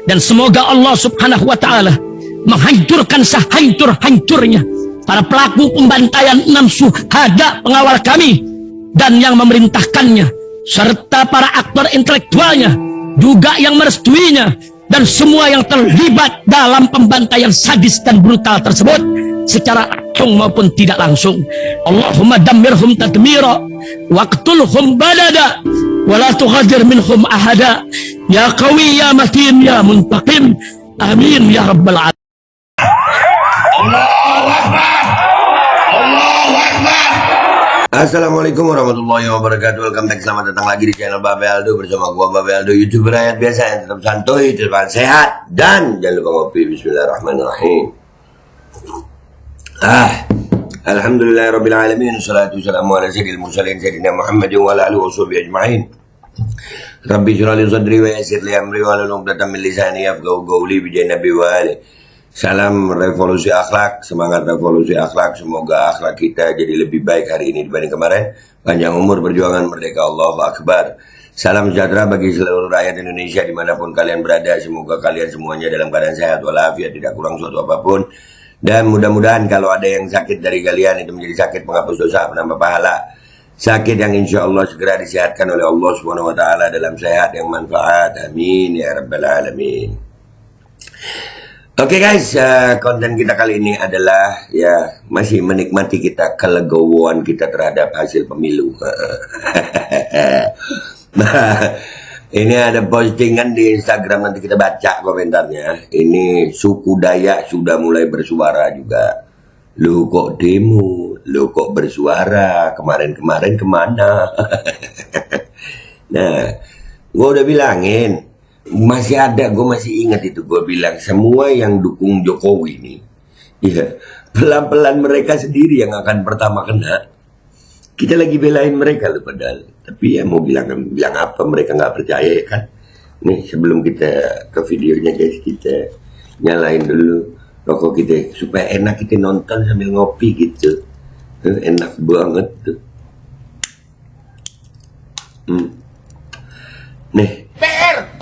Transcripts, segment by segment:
Dan semoga Allah subhanahu wa ta'ala menghancurkan sehancur-hancurnya para pelaku pembantaian 6 syuhada pengawal kami dan yang memerintahkannya, serta para aktor intelektualnya juga yang merestuinya, dan semua yang terlibat dalam pembantaian sadis dan brutal tersebut secara langsung maupun tidak langsung. Allahumma dammirhum tadmira waqtulhum balada wala tughadir minhum ahada ya qawi ya matin ya muntaqim amin ya rabbal alamin. Assalamualaikum warahmatullahi wabarakatuh. Welcome back, selamat datang lagi di channel Babe Aldo bersama gua Babe Aldo, YouTuber rakyat biasa yang tetap santuy, tetap sehat, dan jangan lupa ngopi. Bismillahirrahmanirrahim. Alhamdulillahirabbil alamin, salatu wassalamu ala sayyidil mursalin sayyidina Muhammadin wa ala alihi washabihi ajma'in. Rabbi shrah li sadri wa yassir li amri wa hlul 'uqdatam min lisani yafqahu qawli bi nabi wa ali. Salam revolusi akhlak, semangat revolusi akhlak. Semoga akhlak kita jadi lebih baik hari ini dibanding kemarin. Panjang umur, perjuangan merdeka, Allahu Akbar. Salam sejahtera bagi seluruh rakyat Indonesia dimanapun kalian berada. Semoga kalian semuanya dalam keadaan sehat walafiat, tidak kurang suatu apapun. Dan mudah-mudahan kalau ada yang sakit dari kalian itu menjadi sakit penghapus dosa, penambah pahala. Sakit yang insya Allah segera disehatkan oleh Allah Subhanahu Wa Taala dalam sehat yang manfaat. Amin ya rabbal alamin. Oke guys, konten kita kali ini adalah ya masih menikmati kita kelegowoan kita terhadap hasil pemilu. Nah, ini ada postingan di Instagram, nanti kita baca komentarnya. Ini suku Dayak sudah mulai bersuara juga. Lu kok demo, lu kok bersuara, kemarin-kemarin kemana? Nah, gua udah bilangin. Masih ada, gue masih ingat itu, gue bilang semua yang dukung Jokowi ini, ya pelan-pelan mereka sendiri yang akan pertama kena. Kita lagi belain mereka loh padahal, tapi ya mau bilang apa, mereka nggak percaya ya kan. Nih sebelum kita ke videonya guys, kita nyalain dulu rokok kita supaya enak kita nonton sambil ngopi gitu. Enak banget tuh. Nih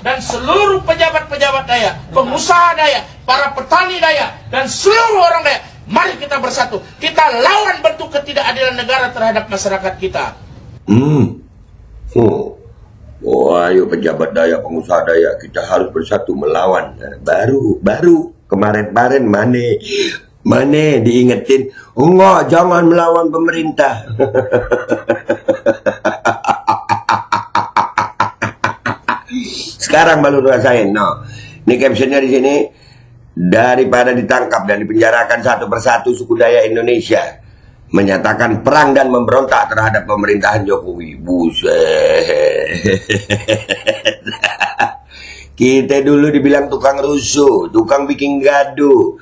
dan seluruh pejabat-pejabat Dayak, pengusaha Dayak, para petani Dayak, dan seluruh orang Dayak, mari kita bersatu. Kita lawan bentuk ketidakadilan negara terhadap masyarakat kita. Ayo pejabat Dayak, pengusaha Dayak, kita harus bersatu melawan. Nah, baru kemarin-kemarin mana diingetin, enggak, jangan melawan pemerintah. Sekarang baru rasain. No, ini captionnya di sini. Daripada ditangkap dan dipenjarakan satu persatu, suku Dayak Indonesia menyatakan perang dan memberontak terhadap pemerintahan Jokowi. Buset. Kita dulu dibilang tukang rusuh, tukang bikin gaduh.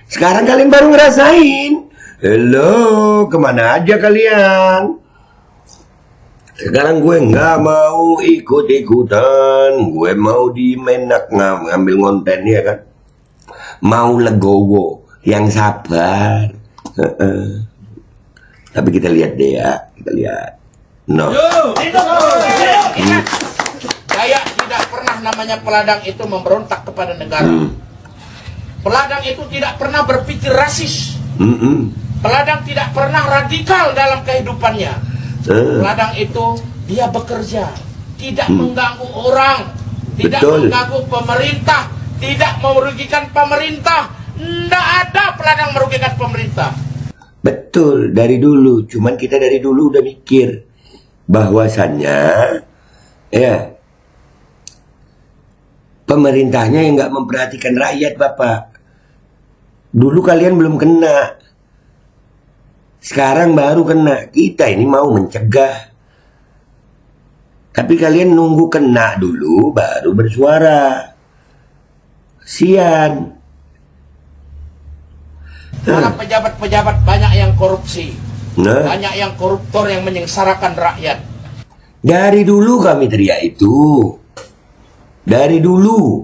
Sekarang kalian baru ngerasain. Halo, kemana aja kalian? Sekarang gue nggak mau ikut-ikutan, gue mau di Menak ngambil konten ya kan, mau legowo, yang sabar. Tapi kita lihat deh ya, kita lihat. No. Dayak tidak pernah namanya peladang itu memberontak kepada negara. Peladang itu tidak pernah berpikir rasis. Peladang tidak pernah radikal dalam kehidupannya. Peladang itu dia bekerja, tidak mengganggu orang, tidak mengganggu pemerintah, tidak merugikan pemerintah. Tidak ada peladang merugikan pemerintah. Betul, dari dulu. Cuman kita dari dulu udah mikir bahwasannya ya pemerintahnya yang nggak memperhatikan rakyat, Bapak. Dulu kalian belum kena. Sekarang baru kena. Kita ini mau mencegah. Tapi kalian nunggu kena dulu baru bersuara. Sian. Para pejabat-pejabat banyak yang korupsi. Banyak yang koruptor yang menyengsarakan rakyat. Dari dulu kami teriak itu. Dari dulu.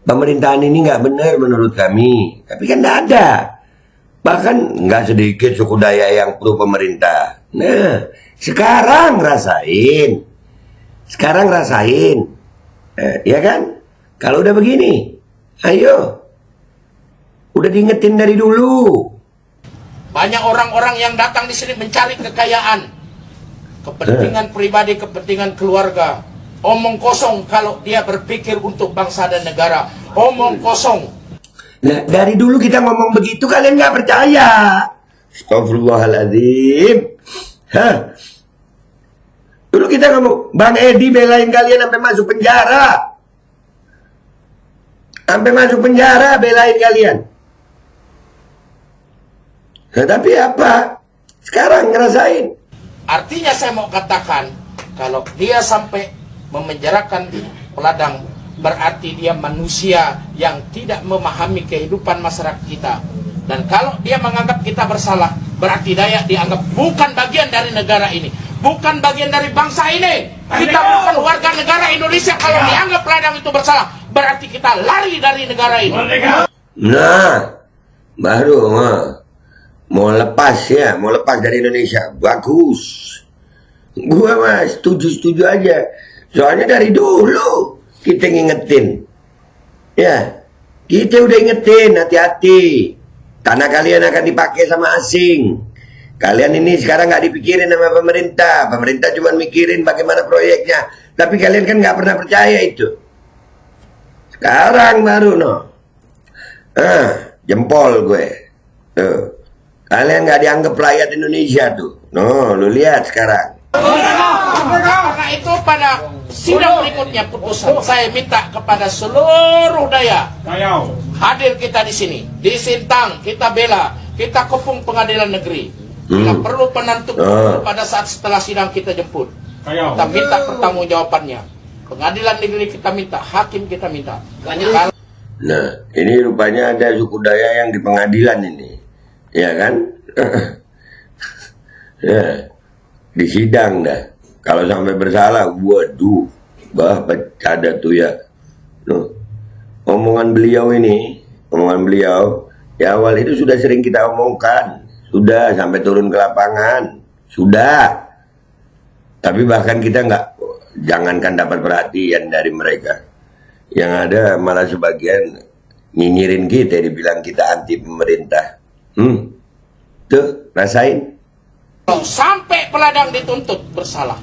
Pemerintahan ini nggak benar menurut kami. Tapi kan nggak ada. Bahkan nggak sedikit suku Dayak yang pro pemerintah. Nah, sekarang rasain. Ya kan? Kalau udah begini, ayo. Udah diingetin dari dulu. Banyak orang-orang yang datang di sini mencari kekayaan, kepentingan pribadi, kepentingan keluarga. Omong kosong kalau dia berpikir untuk bangsa dan negara. Omong kosong. Nah, dari dulu kita ngomong begitu, kalian nggak percaya. Astagfirullahaladzim. Hah? Dulu kita ngomong, Bang Edi belain kalian sampai masuk penjara. Sampai masuk penjara belain kalian. Nah, tapi apa? Sekarang ngerasain. Artinya saya mau katakan, kalau dia sampai memenjarakan peladang, berarti dia manusia yang tidak memahami kehidupan masyarakat kita. Dan kalau dia menganggap kita bersalah, berarti Dayak dianggap bukan bagian dari negara ini, bukan bagian dari bangsa ini. Kita bukan warga negara Indonesia. Kalau dianggap peladang itu bersalah, berarti kita lari dari negara ini. Nah, baru mau lepas ya, mau lepas dari Indonesia. Bagus. Gua mah setuju aja. Soalnya dari dulu kita ngingetin. Ya, kita udah ingetin, hati-hati. Tanah kalian akan dipakai sama asing. Kalian ini sekarang nggak dipikirin sama pemerintah. Pemerintah cuma mikirin bagaimana proyeknya. Tapi kalian kan nggak pernah percaya itu. Sekarang baru jempol gue. Tuh. Kalian nggak dianggap rakyat Indonesia tuh. Lu lihat sekarang. Karena itu pada sidang berikutnya putusan, saya minta kepada seluruh Dayak hadir kita di sini, di Sintang kita bela, kita kepung pengadilan negeri. Bila perlu penentu pada saat setelah sidang kita jemput, kita minta pertanggungjawabannya. Pengadilan negeri kita minta, hakim kita minta. Nah, ini rupanya ada suku Dayak yang di pengadilan ini, ya kan? Ya, di sidang dah. Kalau sampai bersalah, waduh, ada tuh ya. Omongan beliau ini, di awal itu sudah sering kita omongkan, sudah sampai turun ke lapangan, sudah. Tapi bahkan kita jangankan dapat perhatian dari mereka, yang ada malah sebagian nyinyirin kita, dibilang kita anti pemerintah. Tuh, rasain. Sampai peladang dituntut bersalah,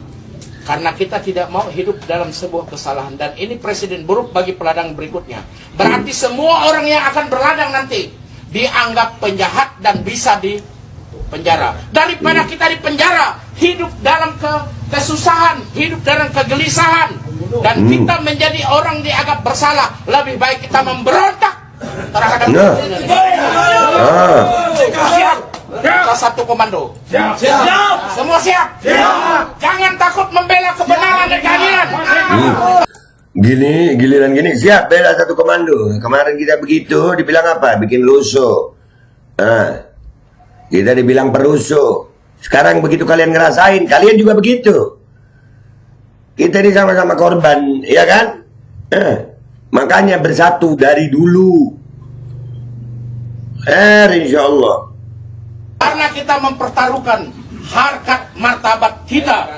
karena kita tidak mau hidup dalam sebuah kesalahan. Dan ini presiden buruk bagi peladang berikutnya. Berarti semua orang yang akan berladang nanti dianggap penjahat dan bisa dipenjara. Daripada kita dipenjara, hidup dalam kesusahan, hidup dalam kegelisahan, dan kita menjadi orang dianggap bersalah, lebih baik kita memberontak terhadap kita satu komando. Siap. Semua siap. Jangan takut membela kebenaran dan keadilan. Giliran gini siap bela satu komando. Kemarin kita begitu, dibilang apa? Bikin rusuh. Kita dibilang perusuh. Sekarang begitu kalian ngerasain, kalian juga begitu. Kita ini sama-sama korban, ya kan? Makanya bersatu dari dulu. Insya Allah. Karena kita mempertaruhkan harkat martabat kita.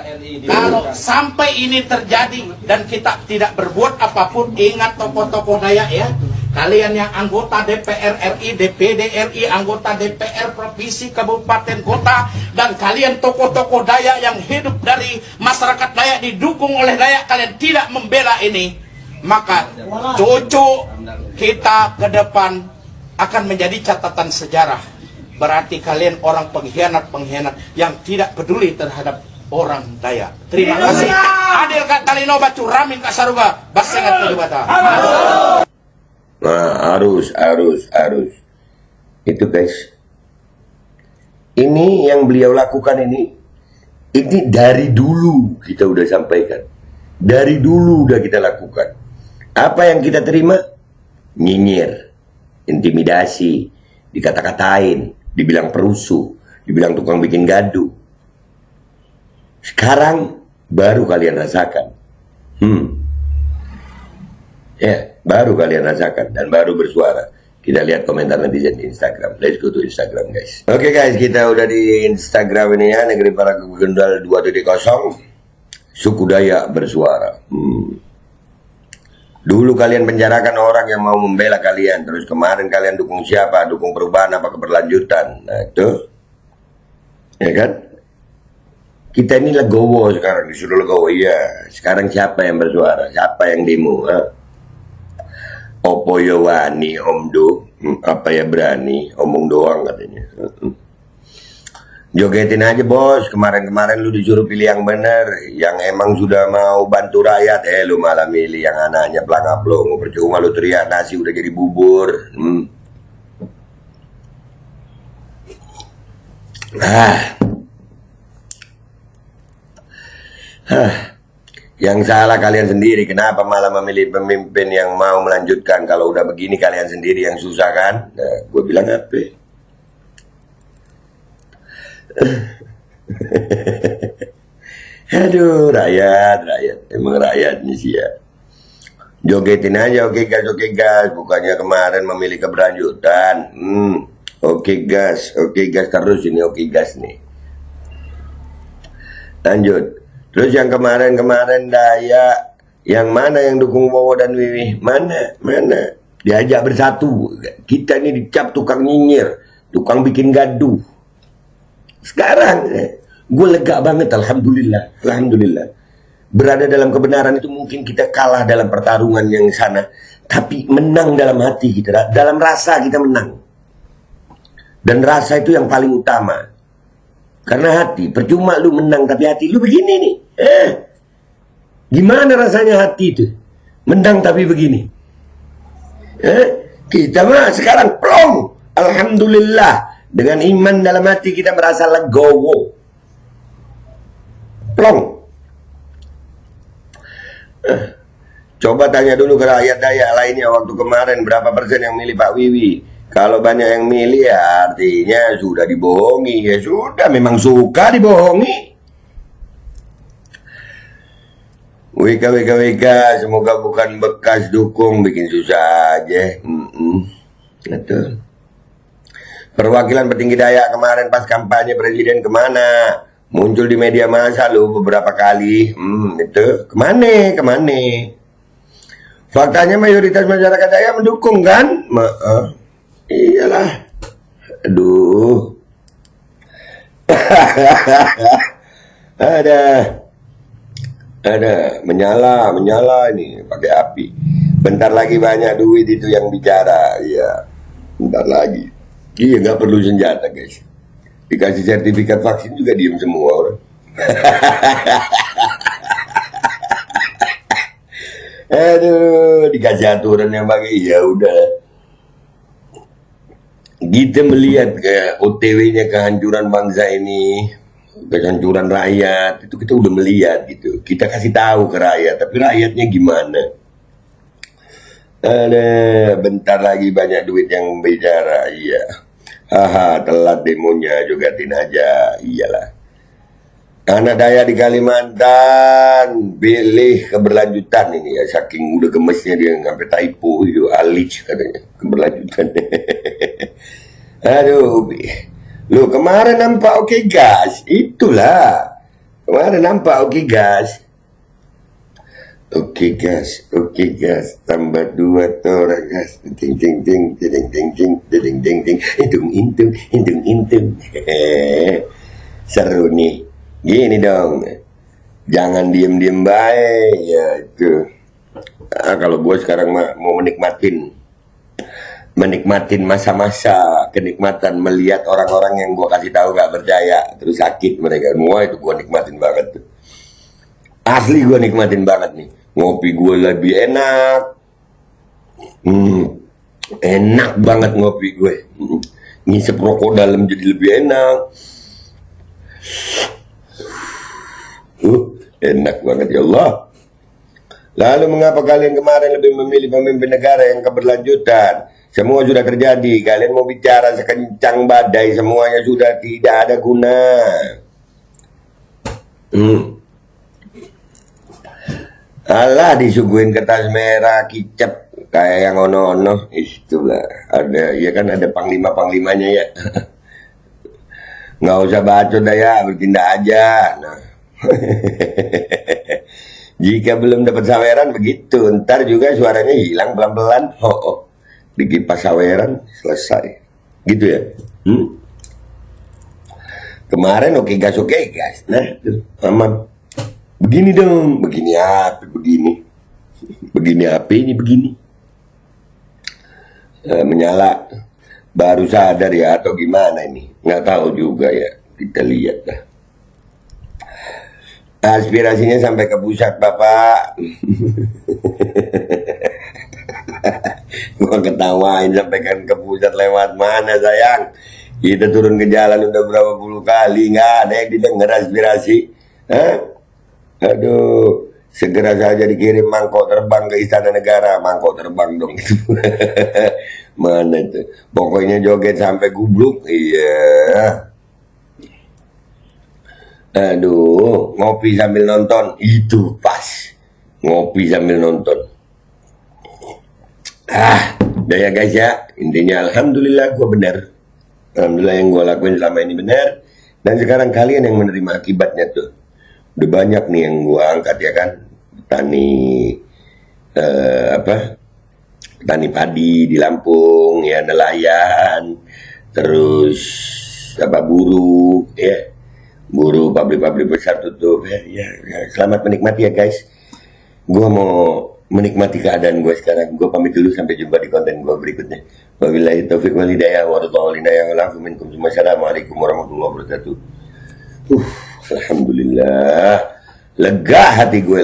Kalau sampai ini terjadi dan kita tidak berbuat apapun, ingat tokoh-tokoh Dayak ya. Kalian yang anggota DPR RI, DPD RI, anggota DPR provinsi, kabupaten, kota, dan kalian tokoh-tokoh Dayak yang hidup dari masyarakat Dayak, didukung oleh Dayak, kalian tidak membela ini, maka cucu kita ke depan akan menjadi catatan sejarah. Berarti kalian orang pengkhianat-pengkhianat yang tidak peduli terhadap orang Dayak. Terima kasih. Adil Kak Talino Bacu Ramin Kak Saruga Basengat Kedubata. Nah, harus. Itu guys. Ini yang beliau lakukan ini dari dulu kita udah sampaikan. Dari dulu udah kita lakukan. Apa yang kita terima? Nyinyir, intimidasi, dikata-katain, dibilang perusuh, dibilang tukang bikin gaduh. Sekarang baru kalian rasakan. Ya, baru kalian rasakan dan baru bersuara. Kita lihat komentar netizen di Instagram. Let's go to Instagram, guys. Oke, guys, kita udah di Instagram ini ya, Negeri Para Gundal 2.0. Suku Dayak bersuara. Dulu kalian penjarakan orang yang mau membela kalian. Terus kemarin kalian dukung siapa? Dukung perubahan apa keberlanjutan? Nah itu. Ya kan? Kita ini legowo sekarang. Disuruh legowo. Iya. Sekarang siapa yang bersuara? Siapa yang demo? Opo yo wani omdo. Apa ya berani? Omong doang katanya. Jogetin aja bos, kemarin-kemarin lu disuruh pilih yang bener, yang emang sudah mau bantu rakyat, lu malah milih yang anaknya pelangap-pelongo, percuma lu teriak nasi udah jadi bubur. Yang salah kalian sendiri, kenapa malah memilih pemimpin yang mau melanjutkan, kalau udah begini kalian sendiri yang susah kan? Nah, gue bilang apa? Aduh, rakyat, emang rakyatnya sih ya. Jogetin aja, oke gas, bukannya kemarin memilih keberlanjutan. Oke gas terus ini, oke gas nih. Lanjut. Terus yang kemarin Daya, yang mana yang dukung Bowo dan Wiwi? Mana? Diajak bersatu. Kita ini dicap tukang nyinyir, tukang bikin gaduh. Sekarang gue lega banget, alhamdulillah. Berada dalam kebenaran itu mungkin kita kalah dalam pertarungan yang sana, tapi menang dalam hati kita, dalam rasa kita menang. Dan rasa itu yang paling utama. Karena hati, percuma lu menang tapi hati lu begini nih. Gimana rasanya hati itu? Menang tapi begini. Kita mah sekarang plong, alhamdulillah. Dengan iman dalam hati kita merasa legowo. Plong. Coba tanya dulu ke rakyat Dayak lainnya waktu kemarin berapa persen yang milih Pak Wiwi. Kalau banyak yang milih ya artinya sudah dibohongi. Ya sudah, memang suka dibohongi. WK, semoga bukan bekas dukung, bikin susah aja. Betul. Perwakilan petinggi Dayak kemarin pas kampanye presiden kemana? Muncul di media massa lu beberapa kali. Itu kemana? Faktanya mayoritas masyarakat Dayak mendukung kan? Iyalah. Aduh. Ada menyala ini pakai api. Bentar lagi banyak duit itu yang bicara. Iya. Bentar lagi. Iya, nggak perlu senjata guys. Dikasih sertifikat vaksin juga diem semua orang. Aduh, dikasih aturan yang pakai, ya udah. Kita melihat ke OTW-nya kehancuran bangsa ini, kehancuran rakyat, itu kita udah melihat gitu. Kita kasih tahu ke rakyat, tapi rakyatnya gimana? Bentar lagi banyak duit yang bicara, iya. Telat demonya, jogetin aja, iyalah. Anak Dayak di Kalimantan pilih keberlanjutan ini ya, saking udah gemesnya dia sampai typo itu alich katanya keberlanjutan. Aduh, lu kemarin nampak oke gas, itulah kemarin nampak oke gas. Oke gas, tambah 2 tora gas, ting, hitung. Seru nih, gini dong, jangan diem baik, ya itu. Kalau gue sekarang mau menikmatin masa-masa kenikmatan melihat orang-orang yang gue kasih tahu gak percaya, terus sakit mereka semua, itu gue nikmatin banget tuh. Asli gue nikmatin banget nih. Ngopi gue lebih enak. Enak banget ngopi gue. Ngisep rokok dalam jadi lebih enak. Enak banget ya Allah. Lalu mengapa kalian kemarin lebih memilih pemimpin negara yang keberlanjutan? Semua sudah terjadi. Kalian mau bicara sekencang badai, semuanya sudah tidak ada guna. Alah, disuguhin kertas merah kicap kayak yang ono-ono, itulah ada, ya kan ada panglima-panglimanya ya. Nggak usah bacot dah ya, bertindak aja. Nah, Jika belum dapat saweran begitu, ntar juga suaranya hilang pelan-pelan. Dikipas saweran selesai. Gitu ya. Kemarin oke gas. Nah, tuh aman. Begini dong, begini apa? Begini apa ini begini? Menyala. Baru sadar ya atau gimana ini? Nggak tahu juga ya. Kita lihat lah. Aspirasinya sampai ke pusat, Bapak. Gua ketawain sampaikan ke pusat lewat mana, sayang? Kita turun ke jalan udah berapa puluh kali, nggak ada yang didengar aspirasi. Aduh, segera saja dikirim mangkok terbang ke Istana Negara. Mangkok terbang dong itu. Mana itu? Pokoknya joget sampai gubluk. Iya. Aduh, ngopi sambil nonton. Itu pas. Ngopi sambil nonton. Udah ya guys ya. Intinya alhamdulillah gue benar. Alhamdulillah yang gue lakuin selama ini benar. Dan sekarang kalian yang menerima akibatnya tuh. Udah banyak nih yang gue angkat ya kan. Petani padi di Lampung ya, nelayan, terus buruh ya. Buruh pabrik-pabrik besar tutup ya, selamat menikmati ya guys. Gue mau menikmati keadaan gue sekarang. Gue pamit dulu, sampai jumpa di konten gue berikutnya. Wabillahi taufiq wal hidayah wa Assalamualaikum warahmatullahi wabarakatuh. Alhamdulillah, lega hati gue.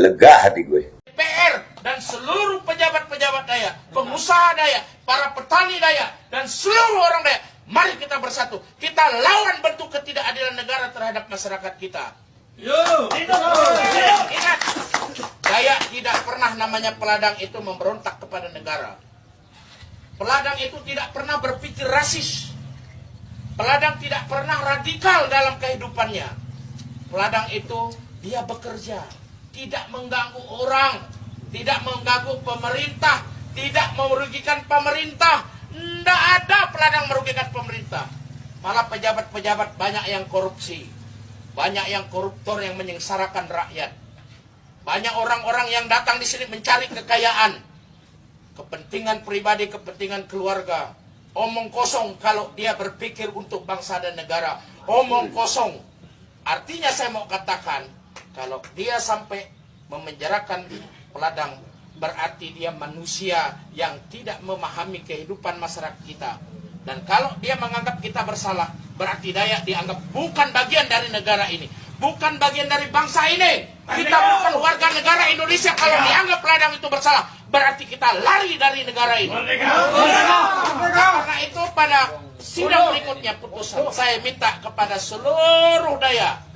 DPR dan seluruh pejabat-pejabat Dayak, pengusaha Dayak, para petani Dayak, dan seluruh orang Dayak. Mari kita bersatu. Kita lawan bentuk ketidakadilan negara terhadap masyarakat kita. Ingat, Dayak tidak pernah namanya peladang itu memberontak kepada negara. Peladang itu tidak pernah berpikir rasis. Peladang tidak pernah radikal dalam kehidupannya. Peladang itu dia bekerja, tidak mengganggu orang, tidak mengganggu pemerintah, tidak merugikan pemerintah. Tidak ada peladang merugikan pemerintah. Malah pejabat-pejabat banyak yang korupsi. Banyak yang koruptor yang menyengsarakan rakyat. Banyak orang-orang yang datang di sini mencari kekayaan. Kepentingan pribadi, kepentingan keluarga. Omong kosong kalau dia berpikir untuk bangsa dan negara. Omong kosong. Artinya saya mau katakan, kalau dia sampai memenjarakan peladang, berarti dia manusia yang tidak memahami kehidupan masyarakat kita. Dan kalau dia menganggap kita bersalah, berarti Dayak dianggap bukan bagian dari negara ini, bukan bagian dari bangsa ini. Kita bukan warga negara Indonesia. Kalau dianggap peladang itu bersalah, berarti kita lari dari negara ini. Karena itu pada sidang berikutnya putusan, saya minta kepada seluruh Dayak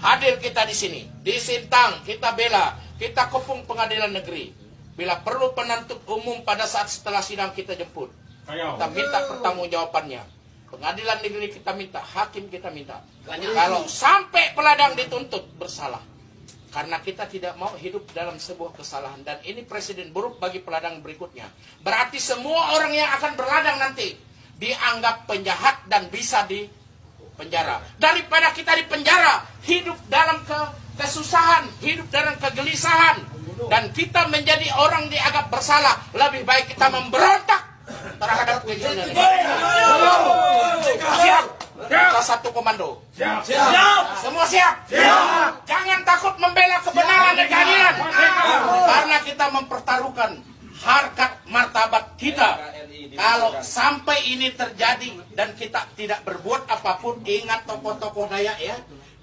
hadir kita di sini, di Sintang kita bela, kita kepung pengadilan negeri. Bila perlu penuntut umum pada saat setelah sidang kita jemput. Kita minta pertanggungjawabannya. Pengadilan negeri kita minta, hakim kita minta. Kalau sampai peladang dituntut bersalah. Karena kita tidak mau hidup dalam sebuah kesalahan. Dan ini presiden buruk bagi peladang berikutnya. Berarti semua orang yang akan berladang nanti dianggap penjahat dan bisa di penjara. Daripada kita di penjara, hidup dalam kesusahan, hidup dalam kegelisahan, dan kita menjadi orang dianggap bersalah, lebih baik kita memberontak terhadap kegiatan ini. Siap? Kita satu komando. Siap. Semua siap? Jangan takut membela kebenaran dan keadilan. Karena kita mempertaruhkan harkat martabat kita. Kalau sampai ini terjadi dan kita tidak berbuat apapun, ingat tokoh-tokoh Dayak ya.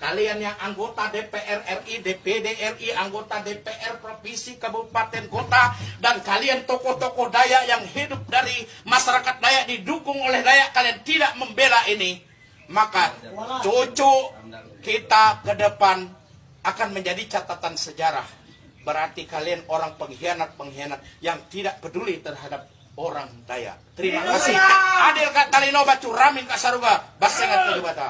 Kalian yang anggota DPR RI, DPD RI, anggota DPR Provinsi, Kabupaten, Kota, dan kalian tokoh-tokoh Dayak yang hidup dari masyarakat Dayak, didukung oleh Dayak, kalian tidak membela ini, maka cucu kita ke depan akan menjadi catatan sejarah. Berarti kalian orang pengkhianat-pengkhianat yang tidak peduli terhadap orang Dayak. Terima kasih. Adil Kak Talino Bacu Ramin Kak Saruga Basengat Kejubata.